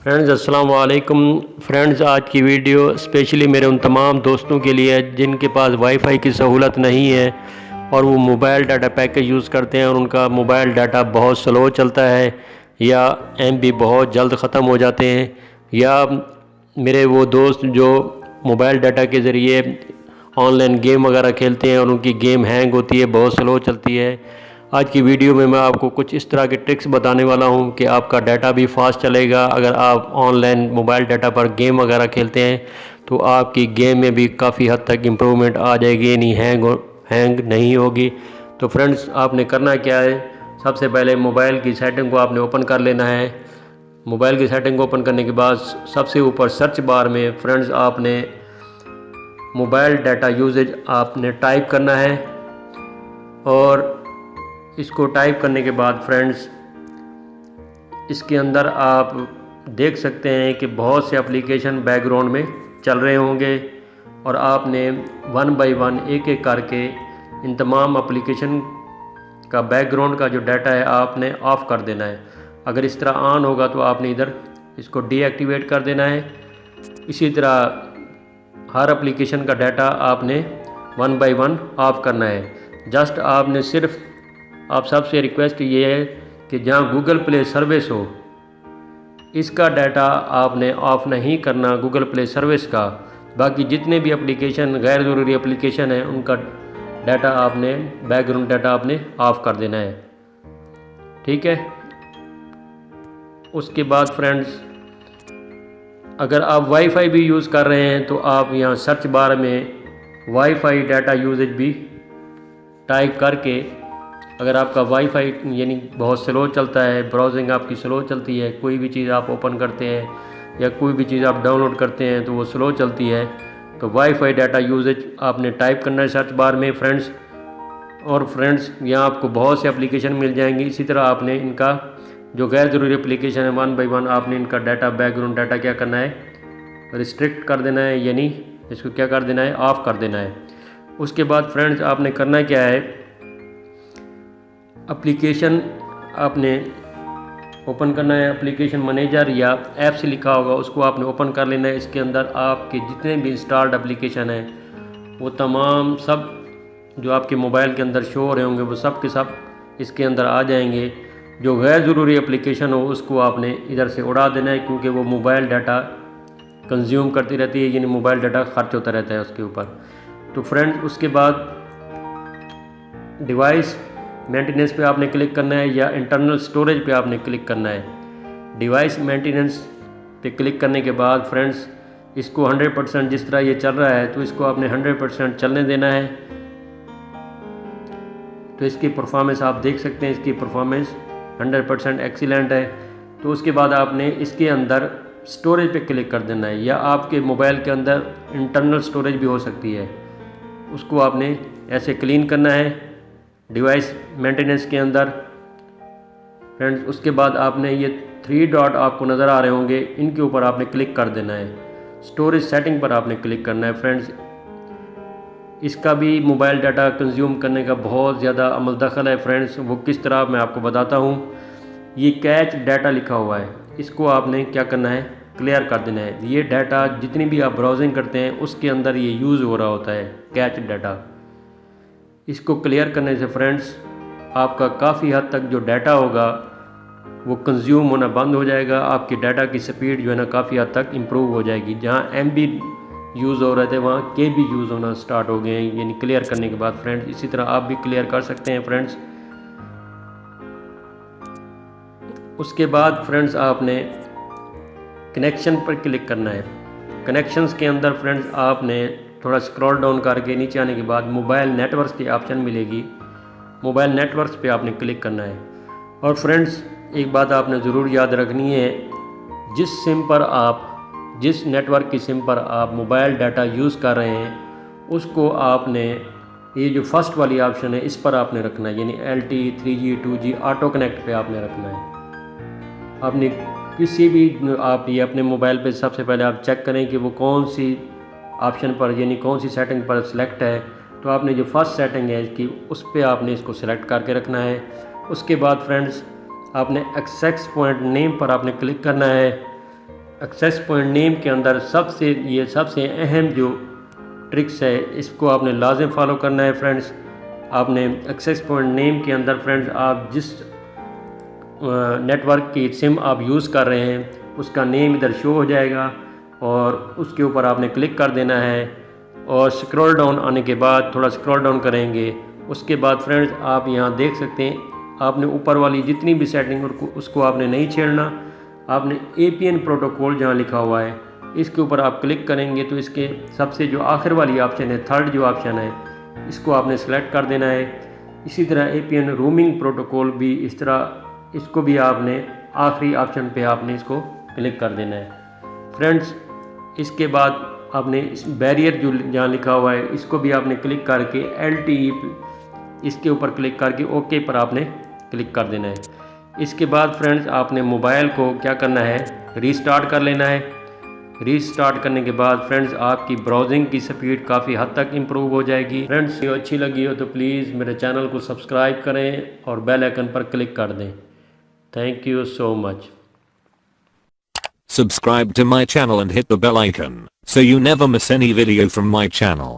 Friends अस्सलाम वालेकुम। Friends आज की वीडियो स्पेशली मेरे उन तमाम दोस्तों के लिए है जिनके पास वाईफाई की सहूलत नहीं है और वो मोबाइल डाटा पैकेज यूज़ करते हैं और उनका मोबाइल डाटा बहुत स्लो चलता है या एमबी बहुत जल्द ख़त्म हो जाते हैं, या मेरे वो दोस्त जो मोबाइल डाटा के ज़रिए ऑनलाइन गेम वगैरह खेलते हैं और उनकी गेम हैंग होती है, बहुत स्लो चलती है। आज की वीडियो में मैं आपको कुछ इस तरह के ट्रिक्स बताने वाला हूं कि आपका डाटा भी फास्ट चलेगा। अगर आप ऑनलाइन मोबाइल डाटा पर गेम वगैरह खेलते हैं तो आपकी गेम में भी काफ़ी हद तक इम्प्रूवमेंट आ जाएगी, यानी हैंग नहीं होगी। तो फ्रेंड्स आपने करना क्या है, सबसे पहले मोबाइल की सेटिंग को आपने ओपन कर लेना है। मोबाइल की सेटिंग को ओपन करने के बाद सबसे ऊपर सर्च बार में फ्रेंड्स आपने मोबाइल डाटा यूजेज आपने टाइप करना है और इसको टाइप करने के बाद फ्रेंड्स इसके अंदर आप देख सकते हैं कि बहुत से एप्लीकेशन बैकग्राउंड में चल रहे होंगे और आपने वन बाय वन एक एक करके इन तमाम एप्लीकेशन का बैकग्राउंड का जो डाटा है आपने ऑफ़ कर देना है। अगर इस तरह ऑन होगा तो आपने इधर इसको डीएक्टिवेट कर देना है। इसी तरह हर एप्लीकेशन का डाटा आपने वन बाय वन ऑफ़ करना है। जस्ट आपने सिर्फ आप सबसे रिक्वेस्ट ये है कि जहाँ गूगल प्ले सर्विस हो इसका डाटा आपने ऑफ़ नहीं करना, गूगल प्ले सर्विस का। बाकी जितने भी एप्लीकेशन गैर ज़रूरी एप्लीकेशन है उनका डाटा आपने बैकग्राउंड डाटा आपने ऑफ़ कर देना है, ठीक है। उसके बाद फ्रेंड्स अगर आप वाईफाई भी यूज़ कर रहे हैं तो आप यहाँ सर्च बार में वाईफाई डाटा यूजेज भी टाइप करके, अगर आपका वाईफाई यानी बहुत स्लो चलता है, ब्राउजिंग आपकी स्लो चलती है, कोई भी चीज़ आप ओपन करते हैं या कोई भी चीज़ आप डाउनलोड करते हैं तो वो स्लो चलती है, तो वाईफाई डाटा यूजेज आपने टाइप करना है सर्च बार में फ्रेंड्स। और फ्रेंड्स यहाँ आपको बहुत से एप्लीकेशन मिल जाएंगे। इसी तरह आपने इनका जो गैर ज़रूरी एप्लीकेशन है वन बाय वन आपने इनका डाटा बैकग्राउंड डाटा क्या करना है, रिस्ट्रिक्ट कर देना है, यानी इसको क्या कर देना है, ऑफ़ कर देना है। उसके बाद फ्रेंड्स आपने करना क्या है, एप्लीकेशन आपने ओपन करना है, एप्लीकेशन मैनेजर या ऐप से लिखा होगा उसको आपने ओपन कर लेना है। इसके अंदर आपके जितने भी इंस्टॉल्ड एप्लीकेशन हैं वो तमाम सब जो आपके मोबाइल के अंदर शो हो रहे होंगे वो सब के सब इसके अंदर आ जाएंगे। जो गैर ज़रूरी एप्लीकेशन हो उसको आपने इधर से उड़ा देना है, क्योंकि वो मोबाइल डाटा कंज्यूम करती रहती है, यानी मोबाइल डाटा खर्च होता रहता है उसके ऊपर। तो फ्रेंड्स उसके बाद डिवाइस मेंटेनेंस पे आपने क्लिक करना है या इंटरनल स्टोरेज पे आपने क्लिक करना है। डिवाइस मेंटेनेंस पे क्लिक करने के बाद फ्रेंड्स इसको 100% जिस तरह ये चल रहा है तो इसको आपने 100% चलने देना है। तो इसकी परफॉर्मेंस आप देख सकते हैं, इसकी परफॉर्मेंस 100% एक्सीलेंट है। तो उसके बाद आपने इसके अंदर स्टोरेज पे क्लिक कर देना है, या आपके मोबाइल के अंदर इंटरनल स्टोरेज भी हो सकती है, उसको आपने ऐसे क्लीन करना है डिवाइस मेंटेनेंस के अंदर फ्रेंड्स। उसके बाद आपने ये 3 डॉट आपको नज़र आ रहे होंगे, इनके ऊपर आपने क्लिक कर देना है। स्टोरेज सेटिंग पर आपने क्लिक करना है फ्रेंड्स। इसका भी मोबाइल डाटा कंज्यूम करने का बहुत ज़्यादा अमल दखल है फ्रेंड्स। वो किस तरह मैं आपको बताता हूँ। ये कैच डाटा लिखा हुआ है, इसको आपने क्या करना है, क्लियर कर देना है। ये डाटा जितनी भी आप ब्राउजिंग करते हैं उसके अंदर ये यूज़ हो रहा होता है कैच डाटा। इसको क्लियर करने से फ्रेंड्स आपका काफ़ी हद तक जो डाटा होगा वो कंज्यूम होना बंद हो जाएगा। आपकी डाटा की स्पीड जो है ना काफ़ी हद तक इम्प्रूव हो जाएगी। जहाँ एमबी यूज़ हो रहे थे वहाँ केबी यूज़ होना स्टार्ट हो गए हैं, यानी क्लियर करने के बाद फ्रेंड्स। इसी तरह आप भी क्लियर कर सकते हैं फ्रेंड्स। उसके बाद फ्रेंड्स आपने कनेक्शन पर क्लिक करना है। कनेक्शंस के अंदर फ्रेंड्स आपने थोड़ा स्क्रॉल डाउन करके नीचे आने के बाद मोबाइल नेटवर्क्स की ऑप्शन मिलेगी, मोबाइल नेटवर्क्स पे आपने क्लिक करना है। और फ्रेंड्स एक बात आपने ज़रूर याद रखनी है, जिस नेटवर्क की सिम पर आप मोबाइल डाटा यूज़ कर रहे हैं उसको आपने ये जो फर्स्ट वाली ऑप्शन है इस पर आपने रखना है, यानी LTE 3G 2G auto connect पे आपने रखना है। आपने किसी भी आप ये अपने मोबाइल पे सबसे पहले आप चेक करें कि वो कौन सी ऑप्शन पर यानी कौन सी सेटिंग पर सिलेक्ट है। तो आपने जो फर्स्ट सेटिंग है इसकी उस पर आपने इसको सिलेक्ट करके रखना है। उसके बाद फ्रेंड्स आपने एक्सेस पॉइंट नेम पर आपने क्लिक करना है एक्सेस पॉइंट नेम के अंदर सबसे अहम जो ट्रिक्स है इसको आपने लाजिम फॉलो करना है फ्रेंड्स। आपने एक्सेस पॉइंट नेम के अंदर फ्रेंड्स आप जिस नेटवर्क की सिम आप यूज़ कर रहे हैं उसका नेम इधर शो हो जाएगा और उसके ऊपर आपने क्लिक कर देना है और स्क्रॉल डाउन आने के बाद थोड़ा स्क्रॉल डाउन करेंगे। उसके बाद फ्रेंड्स आप यहाँ देख सकते हैं आपने ऊपर वाली जितनी भी सेटिंग उसको आपने नहीं छेड़ना। आपने APN प्रोटोकॉल जहाँ लिखा हुआ है इसके ऊपर आप क्लिक करेंगे तो इसके सबसे जो आखिर वाली ऑप्शन है, थर्ड जो ऑप्शन है, इसको आपने सेलेक्ट कर देना है। इसी तरह APN रोमिंग प्रोटोकॉल भी इस तरह इसको भी आपने आखिरी ऑप्शन पे आपने इसको क्लिक कर देना है फ्रेंड्स। इसके बाद आपने इस बैरियर जो जहाँ लिखा हुआ है इसको भी आपने क्लिक करके LTE इसके ऊपर क्लिक करके ओके पर आपने क्लिक कर देना है। इसके बाद फ्रेंड्स आपने मोबाइल को क्या करना है, रीस्टार्ट कर लेना है। रीस्टार्ट करने के बाद फ्रेंड्स आपकी ब्राउजिंग की स्पीड काफ़ी हद तक इम्प्रूव हो जाएगी। फ्रेंड्स वीडियो अच्छी लगी हो तो प्लीज़ मेरे चैनल को सब्सक्राइब करें और बेल आइकन पर क्लिक कर दें। Thank you so much. Subscribe to my channel and hit the bell icon so you never miss any video from my channel.